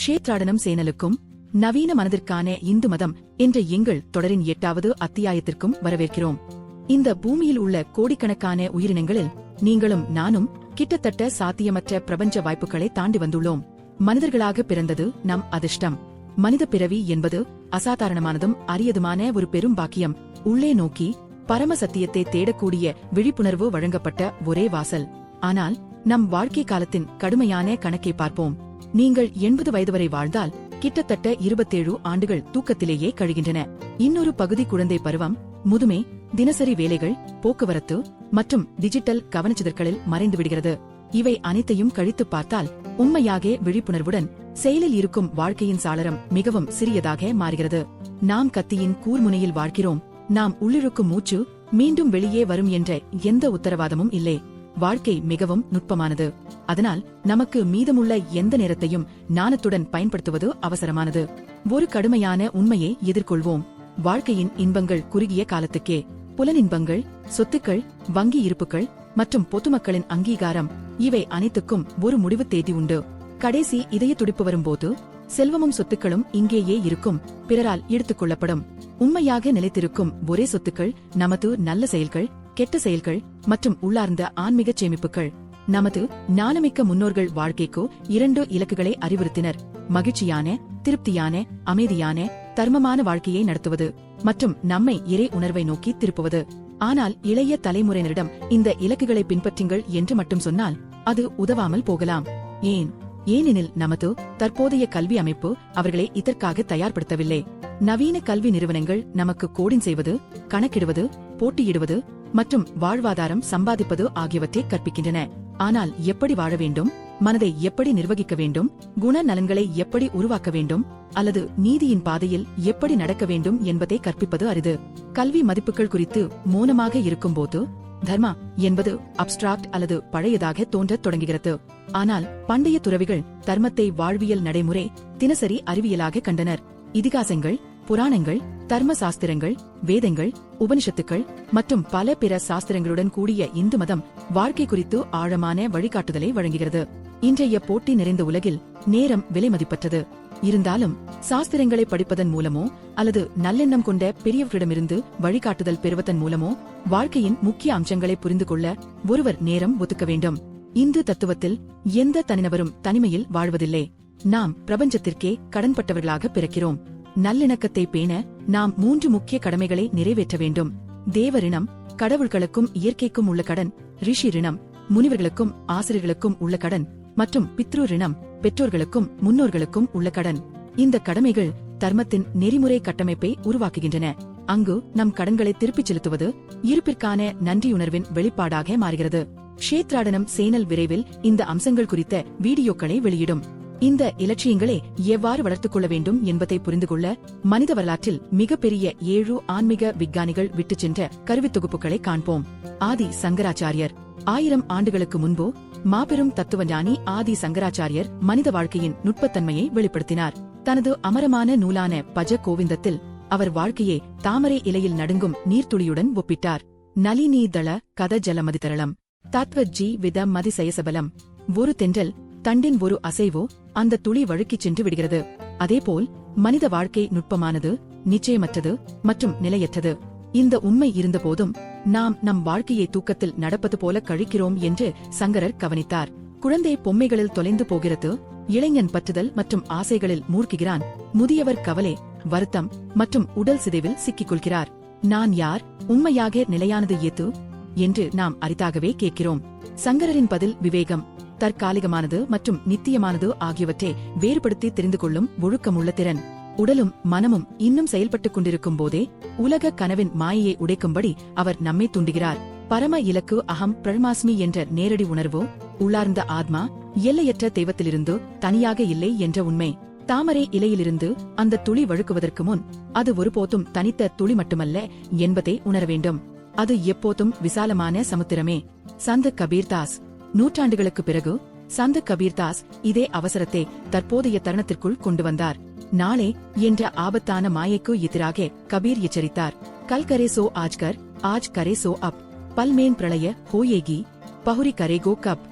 க்ஷேத்ராடனம் சேனலுக்கும் நவீன மனதிற்கான இந்து மதம் என்ற எங்கள் தொடரின் 8வது அத்தியாயத்திற்கும் வரவேற்கிறோம். இந்த பூமியில் உள்ள கோடிக்கணக்கான உயிரினங்களில் நீங்களும் நானும் கிட்டத்தட்ட சாத்தியமற்ற பிரபஞ்ச வாய்ப்புகளை தாண்டி வந்துள்ளோம். மனிதர்களாக பிறந்தது நம் அதிர்ஷ்டம். மனித பிறவி என்பது அசாதாரணமானதும் அரியதுமான ஒரு பெரும் பாக்கியம். உள்ளே நோக்கி பரம சத்தியத்தை தேடக்கூடிய விழிப்புணர்வு வழங்கப்பட்ட ஒரே வாசல். ஆனால் நம் வாழ்க்கை காலத்தின் கடுமையான கணக்கை பார்ப்போம். நீங்கள் 80 வயது வரை வாழ்ந்தால் கிட்டத்தட்ட 27 ஆண்டுகள் தூக்கத்திலேயே கழிகின்றன. இன்னொரு பகுதி குழந்தை பருவம், முதுமை, தினசரி வேலைகள், போக்குவரத்து மற்றும் டிஜிட்டல் கவனச்சிதறல்களில் மறைந்து விடுகிறது. இவை அனைத்தையும் கழித்து பார்த்தால் உண்மையாக விழிப்புணர்வுடன் செயலில் இருக்கும் வாழ்க்கையின் சாளரம் மிகவும் சிறியதாக மாறுகிறது. நாம் கத்தியின் கூர்முனையில் வாழ்கிறோம். நாம் உள்ளிழுக்கும் மூச்சு மீண்டும் வெளியே வரும் என்ற எந்த உத்தரவாதமும் இல்லை. வாழ்க்கை மிகவும் நுட்பமானது. அதனால் நமக்கு மீதமுள்ள எந்த நேரத்தையும் ஞானத்துடன் பயன்படுத்துவது அவசரமானது. ஒரு கடுமையான உண்மையை எதிர்கொள்வோம். வாழ்க்கையின் இன்பங்கள் குறுகிய காலத்துக்கே. புலனின்பங்கள், சொத்துக்கள், வங்கி இருப்புகள் மற்றும் பொதுமக்களின் அங்கீகாரம், இவை அனைத்துக்கும் ஒரு முடிவு தேதி உண்டு. கடைசி இதய துடிப்பு வரும்போது செல்வமும் சொத்துக்களும் இங்கேயே இருக்கும், பிறரால் எடுத்துக் கொள்ளப்படும். உண்மையாக நிலைத்திருக்கும் ஒரே சொத்துக்கள் நமது நல்ல செயல்கள், கெட்ட செயல்கள் மற்றும் உள்ளார்ந்த ஆன்மீக சேமிப்புகள். நமது ஞானமிக்க முன்னோர்கள் வாழ்க்கைக்கு 2 இலக்குகளை அறிவுறுத்தினர்: மகிழ்ச்சியான, திருப்தியான, அமைதியான, தர்மமான வாழ்க்கையை நடத்துவது மற்றும் நம்மை இறை உணர்வை நோக்கி திருப்புவது. ஆனால் இளைய தலைமுறையினரிடம் இந்த இலக்குகளை பின்பற்றுங்கள் என்று மட்டும் சொன்னால் அது உதவாமல் போகலாம். ஏனெனில் நமது தற்போதைய கல்வி அமைப்பு அவர்களை இதற்காக தயார்படுத்தவில்லை. நவீன கல்வி நிறுவனங்கள் நமக்கு கோடிங் செய்வது, கணக்கிடுவது, போட்டியிடுவது மற்றும் வாழ்வாதாரம் சம்பாதிப்பது ஆகியவற்றை கற்பிக்கின்றன. ஆனால் எப்படி வாழ வேண்டும், மனதை எப்படி நிர்வகிக்க வேண்டும், குண நலன்களை எப்படி உருவாக்க வேண்டும் அல்லது நீதியின் பாதையில் எப்படி நடக்க வேண்டும் என்பதை கற்பிப்பது அரிது. கல்வி மதிப்புகள் குறித்து மௌனமாக இருக்கும்போது தர்மா என்பது அப்டிராக்ட் அல்லது பழையதாக தோன்றத் தொடங்குகிறது. ஆனால் பண்டைய துறவிகள் தர்மத்தை வாழ்வியல் நடைமுறை, தினசரி அறிவியலாக கண்டனர். இதிகாசங்கள், புராணங்கள், தர்ம சாஸ்திரங்கள், வேதங்கள், உபனிஷத்துக்கள் மற்றும் பல பிற சாஸ்திரங்களுடன் கூடிய இந்து மதம் வாழ்க்கை குறித்து ஆழமான வழிகாட்டுதலை வழங்குகிறது. இன்றைய போட்டி நிறைந்த உலகில் நேரம் விலை மதிப்பற்றது. இருந்தாலும் சாஸ்திரங்களை படிப்பதன் மூலமோ அல்லது நல்லெண்ணம் கொண்ட பெரியவர்களிடமிருந்து வழிகாட்டுதல் பெறுவதன் மூலமோ வாழ்க்கையின் முக்கிய அம்சங்களை புரிந்து கொள்ள ஒருவர் நேரம் ஒதுக்க வேண்டும். இந்து தத்துவத்தில் எந்த தனிநபரும் தனிமையில் வாழ்வதில்லை. நாம் பிரபஞ்சத்திற்கே கடன்பட்டவர்களாக பிறக்கிறோம். நல்லிணக்கத்தை பேண நாம் 3 முக்கிய கடமைகளை நிறைவேற்ற வேண்டும். தேவ ரிணம், கடவுள்களுக்கும் இயற்கைக்கும் உள்ள கடன்; ரிஷி ரிணம், முனிவர்களுக்கும் ஆசிரியர்களுக்கும் உள்ள கடன்; மற்றும் பித்ரு ரிணம், பெற்றோர்களுக்கும் முன்னோர்களுக்கும் உள்ள கடன். இந்த கடமைகள் தர்மத்தின் நெறிமுறை கட்டமைப்பை உருவாக்குகின்றன. அங்கு நம் கடன்களை திருப்பிச் செலுத்துவது இருப்பிற்கான நன்றியுணர்வின் வெளிப்பாடாக மாறுகிறது. க்ஷேத்ராடனம் சேனல் விரைவில் இந்த அம்சங்கள் குறித்த வீடியோக்களை வெளியிடும். இந்த இலட்சியங்களை எவ்வாறு வளர்த்துக் கொள்ள வேண்டும் என்பதை புரிந்து கொள்ள மனித வரலாற்றில் மிகப்பெரிய 7 ஆன்மீக விஞ்ஞானிகள் விட்டுச் சென்ற கருவித் தொகுப்புகளை காண்போம். ஆதி சங்கராச்சாரியர். 1000 ஆண்டுகளுக்கு முன்பு மாபெரும் தத்துவஞானி ஆதி சங்கராச்சாரியர் மனித வாழ்க்கையின் நுட்பத்தன்மையை வெளிப்படுத்தினார். தனது அமரமான நூலான பஜ கோவிந்தத்தில் அவர் வாழ்க்கையை தாமரை இலையில் நடுங்கும் நீர்த்துளியுடன் ஒப்பிட்டார். நளினி தள கத ஜல மதிதரளம் தத்வ ஜி வித மதிசயசபலம். ஒரு தென்றல் தண்டின் ஒரு அசைவோ அந்த துளி வழுக்கிச் சென்று விடுகிறது. அதேபோல் மனித வாழ்க்கை நுட்பமானது, நிச்சயமற்றது மற்றும் நிலையற்றது. இந்த உண்மை இருந்தபோதும் நாம் நம் வாழ்க்கையை தூக்கத்தில் நடப்பது போல கழிக்கிறோம் என்று சங்கரர் கவனித்தார். குழந்தை பொம்மைகளில் தொலைந்து போகிறது, இளைஞன் பற்றுதல் மற்றும் ஆசைகளில் மூழ்குகிறான், முதியவர் கவலை, வருத்தம் மற்றும் உடல் சிதைவில் சிக்கிக் கொள்கிறார். நான் யார், உண்மையாக நிலையானது ஏது என்று நாம் அரிதாகவே கேட்கிறோம். சங்கரரின் பதில் விவேகம், தற்காலிகமானது மற்றும் நித்தியமானது ஆகியவற்றை வேறுபடுத்தி தெரிந்து கொள்ளும் ஒழுக்கமுள்ள திறன். உடலும் மனமும் இன்னும் செயல்பட்டுக் கொண்டிருக்கும் போதே உலக கனவின் மாயையை உடைக்கும்படி அவர் நம்மை தூண்டுகிறார். பரம இலக்கு அகம் பிரமாஸ்மி என்ற நேரடி உணர்வு, உள்ளார்ந்த ஆத்மா எல்லையற்ற தெய்வத்திலிருந்து தனியாக இல்லை என்ற உண்மை. தாமரை இலையிலிருந்து அந்த துளி வழுக்குவதற்கு முன் அது ஒருபோதும் தனித்த துளி மட்டுமல்ல என்பதை உணர வேண்டும். அது எப்போதும் விசாலமான சமுத்திரமே. சந்த் கபீர்தாஸ். நூற்றாண்டுகளுக்கு பிறகு சந்த் கபீர்தாஸ் இதே அவசரத்தை தற்போதைய தருணத்திற்குள் கொண்டு வந்தார். நாளே என்ற ஆபத்தான மாயைக்கு எதிராக கபீர் எச்சரித்தார். கல் கரே சோ ஆஜ்கர், ஆஜ் கரே சோ அப், பல்மேன் பிரளய ஹோயேகி, பஹுரி கரேகோ கப்.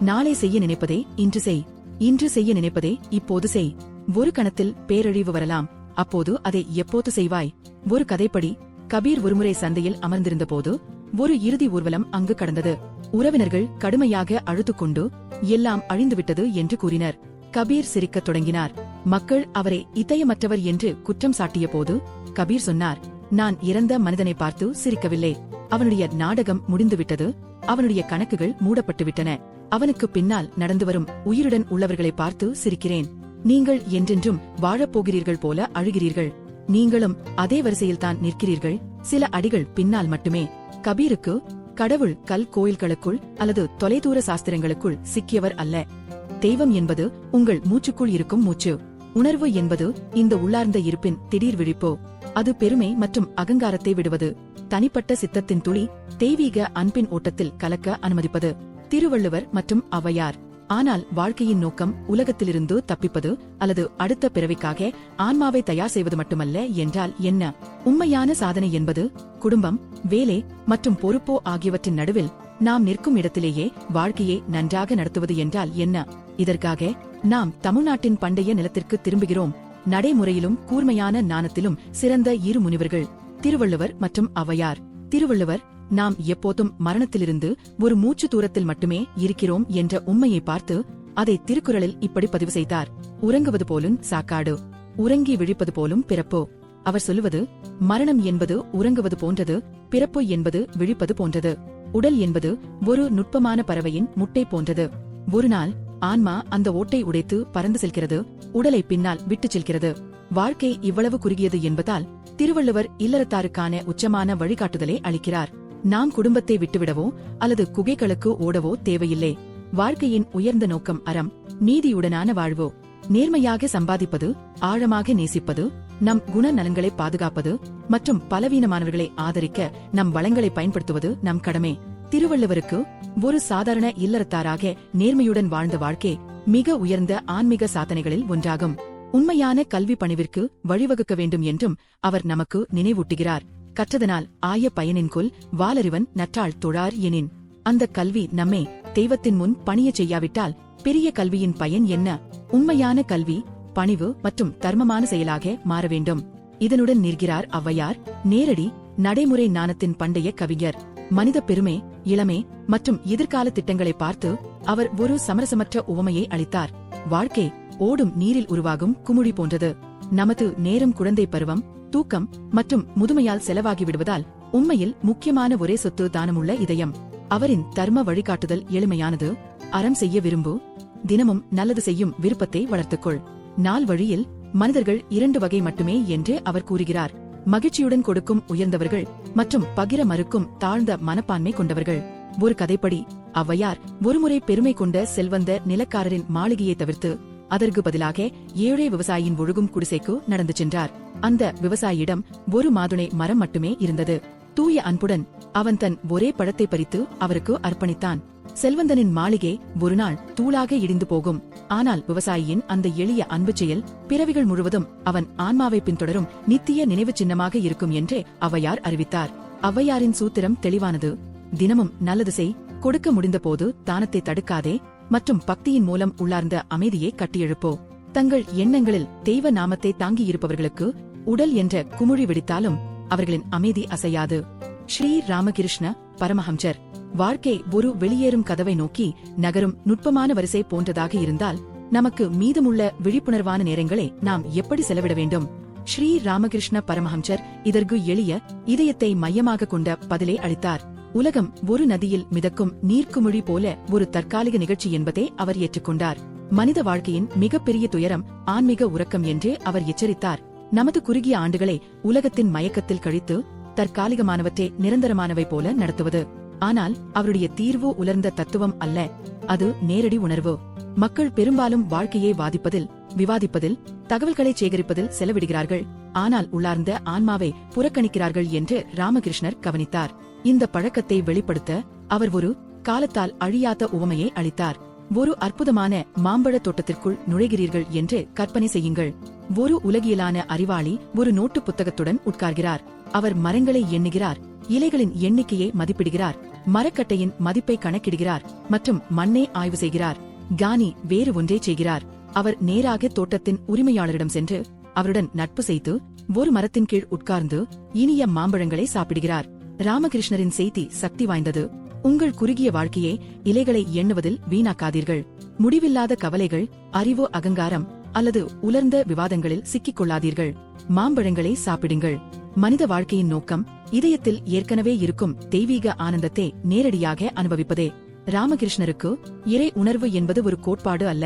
நாளை செய்ய நினைப்பதே இன்று செய், இன்று செய்ய நினைப்பதே இப்போது செய். ஒரு கணத்தில் பேரழிவு வரலாம். அப்போது அதை எப்போது செய்வாய்? ஒரு கதைப்படி கபீர் ஒருமுறை சந்தையில் அமர்ந்திருந்தபோது ஒரு இறுதி ஊர்வலம் அங்கு கடந்தது. உறவினர்கள் கடுமையாக அழுதுகொண்டு எல்லாம் அழிந்துவிட்டது என்று கூறினர். கபீர் சிரிக்கத் தொடங்கினார். மக்கள் அவரை இதயமற்றவர் என்று குற்றம் சாட்டிய போது கபீர் சொன்னார், நான் இறந்த மனிதனை பார்த்து சிரிக்கவில்லை. அவனுடைய நாடகம் முடிந்துவிட்டது. அவனுடைய கணக்குகள் மூடப்பட்டுவிட்டன. அவனுக்கு பின்னால் நடந்து வரும் உயிருடன் உள்ளவர்களை பார்த்து சிரிக்கிறேன். நீங்கள் என்றென்றும் வாழப்போகிறீர்கள் போல அழுகிறீர்கள். நீங்களும் அதே வரிசையில்தான் நிற்கிறீர்கள், சில அடிகள் பின்னால் மட்டுமே. கபீருக்கு கடவுள் கல் கோயில்களுக்குள் அல்லது தொலைதூர சாஸ்திரங்களுக்குள் சிக்கியவர் அல்ல. தெய்வம் என்பது உங்கள் மூச்சுக்குள் இருக்கும் மூச்சு. உணர்வு என்பது இந்த உள்ளார்ந்த இருப்பின் திடீர் விழிப்பு. அது பெருமை மற்றும் அகங்காரத்தை விடுவது. தனிப்பட்ட சித்தத்தின் துளி தெய்வீக அன்பின் ஓட்டத்தில் கலக்க அனுமதிப்பது. திருவள்ளுவர் மற்றும் ஔவையார். ஆனால் வாழ்க்கையின் நோக்கம் உலகத்திலிருந்து தப்பிப்பது அல்லது அடுத்த பிறவிக்காக ஆன்மாவை தயார் செய்வது மட்டுமல்ல என்றால் என்ன? உண்மையான சாதனை என்பது குடும்பம், வேலை மற்றும் பொறுப்போ ஆகியவற்றின் நடுவில் நாம் நிற்கும் இடத்திலேயே வாழ்க்கையை நன்றாக நடத்துவது என்றால் என்ன? இதற்காக நாம் தமிழ்நாட்டின் பண்டைய நிலத்திற்கு திரும்புகிறோம். நடைமுறையிலும் கூர்மையான ஞானத்திலும் சிறந்த இரு முனிவர்கள், திருவள்ளுவர் மற்றும் ஔவையார். திருவள்ளுவர், நாம் எப்போதும் மரணத்திலிருந்து ஒரு மூச்சு தூரத்தில் மட்டுமே இருக்கிறோம் என்ற உண்மையை பார்த்து அதை திருக்குறளில் இப்படி பதிவு செய்தார். உறங்குவது போலும் சாக்காடு, உறங்கி விழிப்பது போலும் பிறப்பு. அவர் சொல்லுவது, மரணம் என்பது உறங்குவது போன்றது, பிறப்பு என்பது விழிப்பது போன்றது. உடல் என்பது ஒரு நுட்பமான பறவையின் முட்டை போன்றது. ஒரு நாள் ஆன்மா அந்த ஓட்டை உடைத்து பறந்து செல்கிறது, உடலை பின்னால் விட்டுச் செல்கிறது. வாழ்க்கை இவ்வளவு குறுகியது என்பதால் திருவள்ளுவர் இல்லறத்தாருக்கான உச்சமான வழிகாட்டுதலை அளிக்கிறார். நாம் குடும்பத்தை விட்டுவிடவோ அல்லது குகைகளுக்கு ஓடவோ தேவையில்லை. வாழ்க்கையின் உயர்ந்த நோக்கம் அறம், நீதியுடனான வாழ்வு. நேர்மையாக சம்பாதிப்பது, ஆழமாக நேசிப்பது, நம் குண நலன்களை பாதுகாப்பது மற்றும் பலவீனமானவர்களை ஆதரிக்க நம் வளங்களை பயன்படுத்துவது நம் கடமை. திருவள்ளுவருக்கு ஒரு சாதாரண இல்லறத்தாராக நேர்மையுடன் வாழ்ந்த வாழ்க்கை மிக உயர்ந்த ஆன்மீக சாதனைகளில் ஒன்றாகும். உண்மையான கல்வி பணிவிற்கு வழிவகுக்க வேண்டும் என்றும் அவர் நமக்கு நினைவூட்டுகிறார். கற்றதனால் ஆய பயனின்கொல் வாலறிவன் நற்றாள் தொழார் எனின். அந்த கல்வி நம்மை தெய்வத்தின் முன் பணியச் செய்யாவிட்டால் பெரிய கல்வியின் பயன் என்ன? உண்மையான கல்வி பணிவு மற்றும் தர்மமான செயலாக மாற வேண்டும். இதனுடன் நிற்கிறார் ஔவையார், நேரடி நடைமுறை ஞானத்தின் பண்டைய கவிஞர். மனித பெருமை, இளமை மற்றும் எதிர்கால திட்டங்களை பார்த்து அவர் ஒரு சமரசமற்ற உவமையை அளித்தார். வாழ்க்கை ஓடும் நீரில் உருவாகும் குமிழி போன்றது. நமது நேரம் குழந்தை பருவம், தூக்கம் மற்றும் முதுமையால் செலவாகி விடுவதால் உண்மையில் முக்கியமான ஒரே சொத்து தானமுள்ள இதயம். அவரின் தர்ம வழிகாட்டுதல் எளிமையானது. அறம் செய்ய விரும்பு, தினமும் நல்லது செய்யும் விருப்பத்தை வளர்த்துக்கொள். நாள் வழியில் மனிதர்கள் 2 வகை மட்டுமே என்று அவர் கூறுகிறார். மகிழ்ச்சியுடன் கொடுக்கும் உயர்ந்தவர்கள் மற்றும் பகிர மறுக்கும் தாழ்ந்த மனப்பான்மை கொண்டவர்கள். ஒரு கதைப்படி ஔவையார் ஒருமுறை பெருமை கொண்ட செல்வந்த நிலக்காரரின் மாளிகையை தவிர்த்து அதற்கு பதிலாக ஏழை விவசாயியின் ஒழுகும் குடிசைக்கு நடந்து சென்றார். அந்த விவசாயியிடம் ஒரு மாதுளை மரம் மட்டுமே இருந்தது. தூய அன்புடன் அவன் தன் ஒரே பழத்தை பறித்து அவருக்கு அர்ப்பணித்தான். செல்வந்தனின் மாளிகை ஒரு நாள் தூளாக இடிந்து போகும். ஆனால் விவசாயியின் அந்த எளிய அன்பு செயல் பிறவிகள் முழுவதும் அவன் ஆன்மாவை பின்தொடரும் நித்திய நினைவு சின்னமாக இருக்கும் என்று ஔவையார் அறிவித்தார். ஔவையாரின் சூத்திரம் தெளிவானது. தினமும் நல்லது செய், கொடுக்க முடிந்த போது தானத்தை தடுக்காதே மற்றும் பக்தியின் மூலம் உள்ளார்ந்த அமைதியை கட்டியெழுப்போ. தங்கள் எண்ணங்களில் தெய்வ நாமத்தை தாங்கியிருப்பவர்களுக்கு உடல் என்ற குமிழி வெடித்தாலும் அவர்களின் அமைதி அசையாது. ஸ்ரீ ராமகிருஷ்ண பரமஹம்சர். வாழ்க்கை ஒரு வெளியேறும் கதவை நோக்கி நகரும் நுட்பமான வரிசை போன்றதாக இருந்தால் நமக்கு மீதமுள்ள விழிப்புணர்வான நேரங்களை நாம் எப்படி செலவிட வேண்டும்? ஸ்ரீ ராமகிருஷ்ண பரமஹம்சர் இதற்கு எளிய, இதயத்தை மையமாக கொண்ட பதிலை அளித்தார். உலகம் ஒரு நதியில் மிதக்கும் நீர்க்குமிழி போல ஒரு தற்காலிக நிகழ்ச்சி என்பதை அவர் ஏற்றுக்கொண்டார். மனித வாழ்க்கையின் மிகப்பெரிய துயரம் ஆன்மீக உறக்கம் என்று அவர் எச்சரித்தார். நமது குறுகிய ஆண்டுகளை உலகத்தின் மயக்கத்தில் கழித்து தற்காலிகமானவற்றை நிரந்தரமானவை போல நடத்துவது. ஆனால் அவருடைய தீர்வு உலர்ந்த தத்துவம் அல்ல, அது நேரடி உணர்வு. மக்கள் பெரும்பாலும் வாழ்க்கையை வாதிப்பதில், விவாதிப்பதில், தகவல்களை சேகரிப்பதில் செலவிடுகிறார்கள், ஆனால் உள்ளார்ந்த ஆன்மாவை புறக்கணிக்கிறார்கள் என்று ராமகிருஷ்ணர் கவனித்தார். இந்த பழக்கத்தை வெளிப்படுத்த அவர் ஒரு காலத்தால் அழியாத உவமையை அளித்தார். ஒரு அற்புதமான மாம்பழ தோட்டத்திற்குள் நுழைகிறீர்கள் என்று கற்பனை செய்யுங்கள். ஒரு உலகியலான அறிவாளி ஒரு நோட்டு புத்தகத்துடன் உட்கார்கிறார். அவர் மரங்களை எண்ணுகிறார், இலைகளின் எண்ணிக்கையை மதிப்பிடுகிறார், மரக்கட்டையின் மதிப்பை கணக்கிடுகிறார் மற்றும் மண்ணை ஆய்வு செய்கிறார். கானி வேறு ஒன்றே செய்கிறார். அவர் நேராக தோட்டத்தின் உரிமையாளரிடம் சென்று அவருடன் நட்பு செய்து ஒரு மரத்தின் கீழ் உட்கார்ந்து இனிய மாம்பழங்களை சாப்பிடுகிறார். ராமகிருஷ்ணரின் செய்தி சக்தி வாய்ந்தது. உங்கள் குறுகிய வாழ்க்கையே இலைகளை எண்ணுவதில் வீணாக்காதீர்கள். முடிவில்லாத கவலைகள், அறிவு அகங்காரம் அல்லது உலர்ந்த விவாதங்களில் சிக்கிக் கொள்ளாதீர்கள். மாம்பழங்களை சாப்பிடுங்கள். மனித வாழ்க்கையின் நோக்கம் இதயத்தில் ஏற்கனவே இருக்கும் தெய்வீக ஆனந்தத்தை நேரடியாக அனுபவிப்பதே. ராமகிருஷ்ணருக்கு இறை உணர்வு என்பது ஒரு கோட்பாடு அல்ல.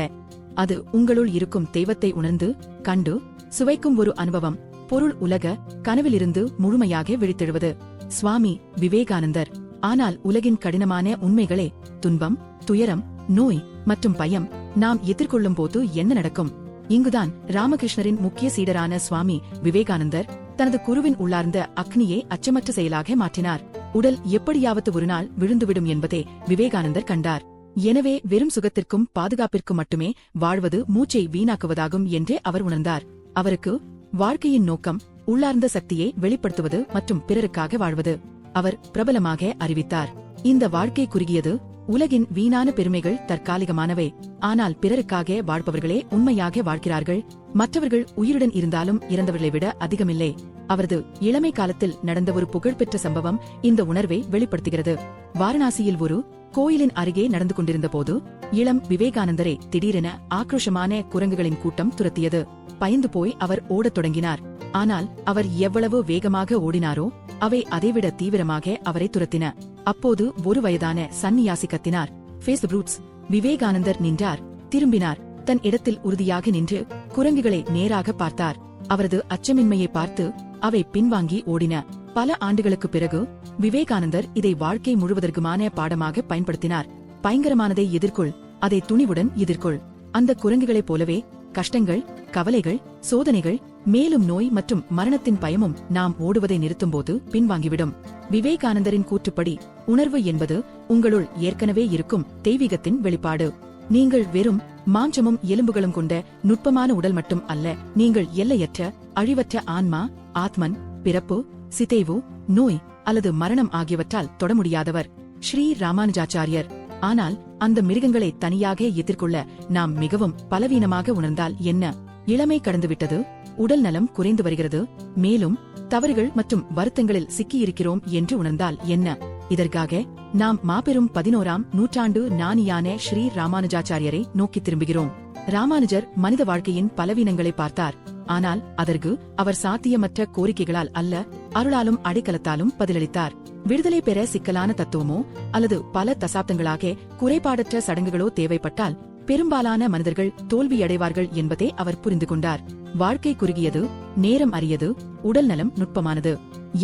அது உங்களுள் இருக்கும் தெய்வத்தை உணர்ந்து கண்டு சுவைக்கும் ஒரு அனுபவம். பொருள் உலக கனவிலிருந்து முழுமையாக விழித்தெழுவது. சுவாமி விவேகானந்தர். ஆனால் உலகின் கடினமான உண்மைகளே, துன்பம், துயரம், நோய் மற்றும் பயம் நாம் எதிர்கொள்ளும் போது என்ன நடக்கும்? இங்குதான் ராமகிருஷ்ணரின் முக்கிய சீடரான சுவாமி விவேகானந்தர் தனது குருவின் உள்ளார்ந்த அக்னியை அச்சமற்ற செயலாக மாற்றினார். உடல் எப்படியாவது ஒரு நாள் விழுந்துவிடும் என்பதே விவேகானந்தர் கண்டார். எனவே வெறும் சுகத்திற்கும் பாதுகாப்பிற்கும் மட்டுமே வாழ்வது மூச்சை வீணாக்குவதாகும் என்றே அவர் உணர்ந்தார். அவருக்கு வாழ்க்கையின் நோக்கம் உள்ளார்ந்த சக்தியை வெளிப்படுத்துவது மற்றும் பிறருக்காக வாழ்வது. அவர் பிரபலமாக அறிவித்தார், இந்த வாழ்க்கை குறுகியது. உலகின் வீணான பெருமைகள் தற்காலிகமானவை. ஆனால் பிறருக்காக வாழ்பவர்களே உண்மையாக வாழ்கிறார்கள். மற்றவர்கள் உயிருடன் இருந்தாலும் இறந்தவர்களை விட அதிகமில்லை. அவரது இளமை காலத்தில் நடந்த ஒரு புகழ்பெற்ற சம்பவம் இந்த உணர்வை வெளிப்படுத்துகிறது. வாரணாசியில் ஒரு கோயிலின் அருகே நடந்து கொண்டிருந்த போது இளம் விவேகானந்தரை திடீரென ஆக்ரோஷமான குரங்குகளின் கூட்டம் துரத்தியது. பயந்து போய் அவர் ஓடத் தொடங்கினார். ஆனால் அவர் எவ்வளவு வேகமாக ஓடினாரோ அவை அதைவிட தீவிரமாக அவரை துரத்தின. அப்போது ஒரு வயதான சந்நியாசி கத்தினார், "ஃபேஸ் தி ப்ரூட்ஸ்." விவேகானந்தர் நின்றார், திரும்பினார். தன் இடத்தில் உறுதியாக நின்று குரங்குகளை நேராக பார்த்தார். அவரது அச்சமின்மையை பார்த்து அவை பின்வாங்கி ஓடின. பல ஆண்டுகளுக்கு பிறகு விவேகானந்தர் இதை வாழ்க்கை முழுவதற்குமான பாடமாக பயன்படுத்தினார். பயங்கரமானதை எதிர்கொள், அதை துணிவுடன் எதிர்கொள். அந்த குரங்குகளைப் போலவே கஷ்டங்கள், கவலைகள், சோதனைகள், மேலும் நோய் மற்றும் மரணத்தின் பயமும் நாம் ஓடுவதை நிறுத்தும்போது பின்வாங்கிவிடும். விவேகானந்தரின் கூற்றுப்படி உணர்வு என்பது உங்களுள் ஏற்கனவே இருக்கும் தெய்வீகத்தின் வெளிப்பாடு. நீங்கள் வெறும் மாஞ்சமும் எலும்புகளும் கொண்ட நுட்பமான உடல் மட்டும் அல்ல. நீங்கள் எல்லையற்ற அழிவற்ற ஆன்மா, ஆத்மன். பிறப்பு, சிதைவு, நோய் அல்லது மரணம் ஆகியவற்றால் தொட முடியாதவர் ஸ்ரீ ராமானுஜாச்சாரியர். ஆனால் அந்த மிருகங்களை தனியாக எதிர்கொள்ள நாம் மிகவும் பலவீனமாக உணர்ந்தால் என்ன? இளமை கடந்துவிட்டது, உடல் நலம் குறைந்து வருகிறது, மேலும் தவறுகள் மற்றும் வருத்தங்களில் சிக்கியிருக்கிறோம் என்று உணர்ந்தால் என்ன? இதற்காக நாம் மாபெரும் 11ஆம் நூற்றாண்டு ஞானியான ஸ்ரீ ராமானுஜாச்சாரியரை நோக்கி திரும்புகிறோம். ராமானுஜர் மனித வாழ்க்கையின் பலவீனங்களை பார்த்தார். ஆனால் அதற்கு அவர் சாத்தியமற்ற கோரிக்கைகளால் அல்ல, அருளாலும் அடைக்கலத்தாலும் பதிலளித்தார். விடுதலை பெற சிக்கலான தத்துவமோ அல்லது பல தசாப்தங்களாக குறைபாடற்ற சடங்குகளோ தேவைப்பட்டால் பெரும்பாலான மனிதர்கள் தோல்வியடைவார்கள் என்பதை அவர் புரிந்து கொண்டார். வாழ்க்கை குறுகியது, நேரம் அரியது, உடல் நலம் நுட்பமானது.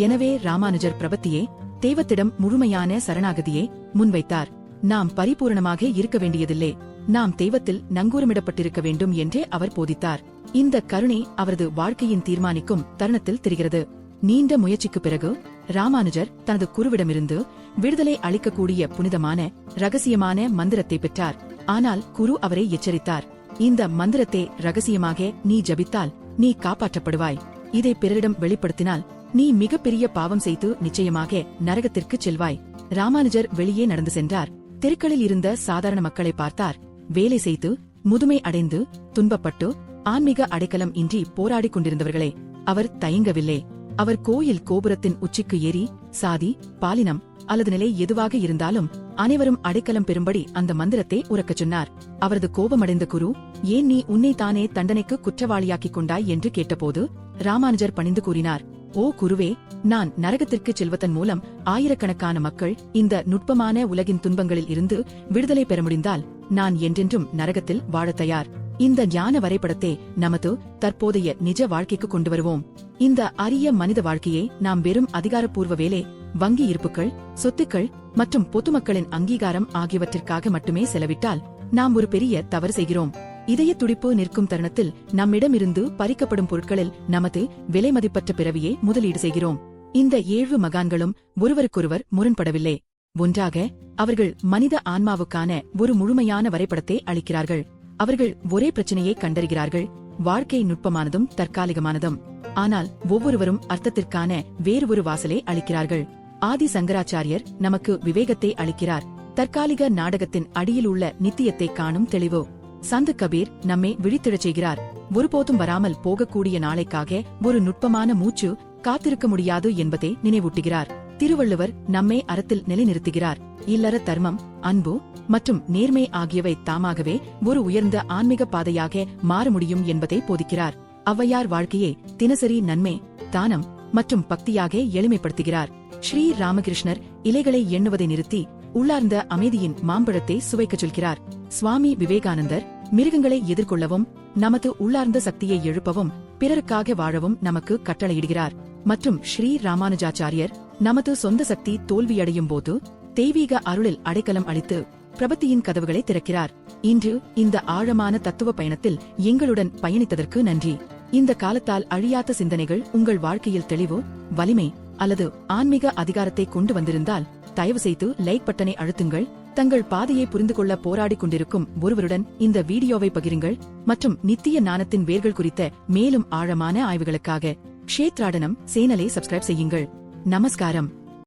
எனவே ராமானுஜர் பிரபத்தியே, தெய்வத்திடம் முழுமையான சரணாகதியை முன்வைத்தார். நாம் பரிபூரணமாக இருக்க வேண்டியதில்லை, நாம் தெய்வத்தில் நங்கூரமிடப்பட்டிருக்க வேண்டும் என்றே அவர் போதித்தார். இந்த கருணை அவரது வாழ்க்கையின் தீர்மானிக்கும் தருணத்தில் தெரிகிறது. நீண்ட முயற்சிக்கு பிறகு ராமானுஜர் தனது குருவிடமிருந்து விடுதலை அளிக்கக்கூடிய புனிதமான ரகசியமான மந்திரத்தை பெற்றார். ஆனால் குரு அவரை எச்சரித்தார், இந்த மந்திரத்தை ரகசியமாக நீ ஜபித்தால் நீ காப்பாற்றப்படுவாய். இதை பிறரிடம் வெளிப்படுத்தினால் நீ மிகப்பெரிய பாவம் செய்து நிச்சயமாக நரகத்திற்கு செல்வாய். ராமானுஜர் வெளியே நடந்து சென்றார். தெருக்களில் இருந்த சாதாரண மக்களை பார்த்தார். வேலை செய்து முதுமை அடைந்து துன்பப்பட்டு ஆன்மீக அடைக்கலம் இன்றி போராடிக் கொண்டிருந்தவர்களே. அவர் தயங்கவில்லை. அவர் கோயில் கோபுரத்தின் உச்சிக்கு ஏறி சாதி, பாலினம் அல்லது நிலை எதுவாக இருந்தாலும் அனைவரும் அடைக்கலம் பெறும்படி அந்த மந்திரத்தை உரக்கச் சொன்னார். அவரது கோபமடைந்த குரு, ஏன் நீ உன்னை தானே தண்டனைக்கு குற்றவாளியாக்கிக் கொண்டாய் என்று கேட்டபோது ராமானுஜர் பணிந்து கூறினார், ஓ குருவே, நான் நரகத்திற்கு செல்வதன் மூலம் ஆயிரக்கணக்கான மக்கள் இந்த நுட்பமான உலகின் துன்பங்களில் இருந்து விடுதலை பெற முடிந்தால் நான் என்றென்றும் நரகத்தில் வாழத் தயார். இந்த ஞான வரைபடத்தை நமது தற்போதைய நிஜ வாழ்க்கைக்கு கொண்டு வருவோம். இந்த அரிய மனித வாழ்க்கையை நாம் வெறும் அதிகாரப்பூர்வ வேலை, வங்கி இருப்புகள், சொத்துக்கள் மற்றும் பொதுமக்களின் அங்கீகாரம் ஆகியவற்றிற்காக மட்டுமே செலவிட்டால் நாம் ஒரு பெரிய தவறு செய்கிறோம். இதய துடிப்பு நிற்கும் தருணத்தில் நம்மிடமிருந்து பறிக்கப்படும் பொருட்களில் நமது விலை மதிப்பற்ற பிறவியை முதலீடு செய்கிறோம். இந்த 7 மகான்களும் ஒருவருக்கொருவர் முரண்படவில்லை. ஒன்றாக அவர்கள் மனித ஆன்மாவுக்கான ஒரு முழுமையான வரைபடத்தை அளிக்கிறார்கள். அவர்கள் ஒரே பிரச்சனையை கண்டறிகிறார்கள், வாழ்க்கை நுட்பமானதும் தற்காலிகமானதும். ஆனால் ஒவ்வொருவரும் அர்த்தத்திற்கான வேறு ஒரு வாசலை அளிக்கிறார்கள். ஆதி சங்கராச்சாரியர் நமக்கு விவேகத்தை அளிக்கிறார், தற்காலிக நாடகத்தின் அடியில் உள்ள நித்தியத்தை காணும் தெளிவு. சந்து கபீர் நம்மை விழித்திடச் செய்கிறார். ஒருபோதும் வராமல் போகக்கூடிய நாளைக்காக ஒரு நுட்பமான மூச்சு காத்திருக்க முடியாது என்பதை நினைவூட்டுகிறார். திருவள்ளுவர் நம்மை அறத்தில் நிலைநிறுத்துகிறார். இல்லற தர்மம், அன்பு மற்றும் நேர்மை ஆகியவை தாமாகவே ஒரு உயர்ந்த ஆன்மீக பாதையாக மாற முடியும் என்பதை போதிக்கிறார். ஔவையார் வாழ்க்கையை தினசரி நன்மை, தானம் மற்றும் பக்தியாக எளிமைப்படுத்துகிறார். ஸ்ரீ ராமகிருஷ்ணர் இலைகளை எண்ணுவதை நிறுத்தி உள்ளார்ந்த அமைதியின் மாம்பழத்தை சுவைக்கச் சொல்கிறார். சுவாமி விவேகானந்தர் மிருகங்களை எதிர்கொள்ளவும் நமது உள்ளார்ந்த சக்தியை எழுப்பவும் பிறருக்காக வாழவும் நமக்கு கட்டளையிடுகிறார். மற்றும் ஸ்ரீ ராமானுஜாச்சாரியர் நமது சொந்த சக்தி தோல்வியடையும் போது தெய்வீக அருளில் அடைக்கலம் அளித்து பிரபத்தியின் கதவுகளை திறக்கிறார். இன்று இந்த ஆழமான தத்துவ பயணத்தில் எங்களுடன் பயணித்ததற்கு நன்றி. இந்த காலத்தால் அழியாத சிந்தனைகள் உங்கள் வாழ்க்கையில் தெளிவு, வலிமை அல்லது ஆன்மீக அதிகாரத்தை கொண்டு வந்திருந்தால் தயவு செய்து லைக் பட்டனை அழுத்துங்கள். தங்கள் பாதையை புரிந்து கொள்ள போராடிக் கொண்டிருக்கும் ஒருவருடன் இந்த வீடியோவை பகிருங்கள். மற்றும் நித்திய ஞானத்தின் வேர்கள் குறித்த மேலும் ஆழமான ஆய்வுகளுக்காக க்ஷேத்ராடனம் சேனலை சப்ஸ்கிரைப் செய்யுங்கள். நமஸ்காரம்.